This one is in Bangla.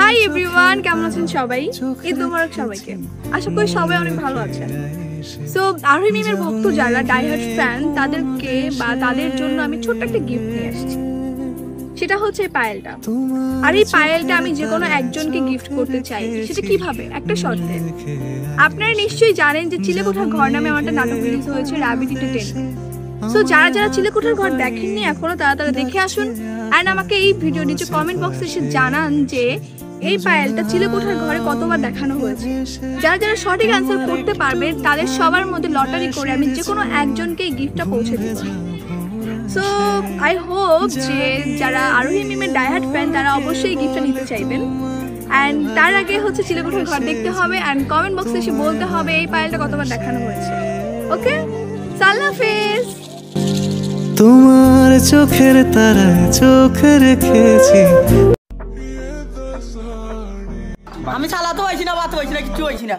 হাই এভরিওয়ান, কেমন আছেন সবাই? ঈদ মোবারক সবাইকে। আশা করি সবাই অনেক ভালো আছেন। সো আরোহী মিমের ভক্ত যারা ডাইহার্ড ফ্যান তাদেরকে বা তাদের জন্য আমি ছোট্ট একটা গিফট নিয়ে আসছি। সেটা হচ্ছে এই পায়েলটা। আর এই পায়েলটা আমি যে কোনো একজনকে গিফট করতে চাই। সেটা কিভাবে? একটা শর্তে। আপনারা নিশ্চয়ই জানেন যে চিলেকোঠার ঘর নামে আমার একটা নাটক রিলিজ হয়েছে রাবিট এন্টারটেইনমেন্ট। সো যারা যারা চিলেকোঠার ঘর দেখেননি এখনো তারা দেখে আসুন। অ্যান্ড আমাকে এই ভিডিও নিচে কমেন্ট বক্সে এসে জানান যে এই পায়েলটা চিলেকোঠার ঘরে কতবার দেখানো হয়েছে। যারা যারা সঠিক অ্যান্সার করতে পারবে তাদের সবার মধ্যে লটারি করে আমি যে কোনো একজনকে এই গিফটটা পৌঁছে দেব। সো আই হোপ যে যারা আরোহী মিমের ডাইহার্ড ফ্যান তারা অবশ্যই গিফটটা নিতে চাইবেন। অ্যান্ড তার আগে হচ্ছে চিলেকোঠার ঘর দেখতে হবে অ্যান্ড কমেন্ট বক্সে এসে বলতে হবে এই পায়েলটা কতবার দেখানো হয়েছে। ওকে, আল্লাহ হাফেজ। তোমার চোখের তারায় চোখ রেখেছি। আমি চালাতে পারছি না, বাঁচতে পারছি না, কিছু হয়েছি না।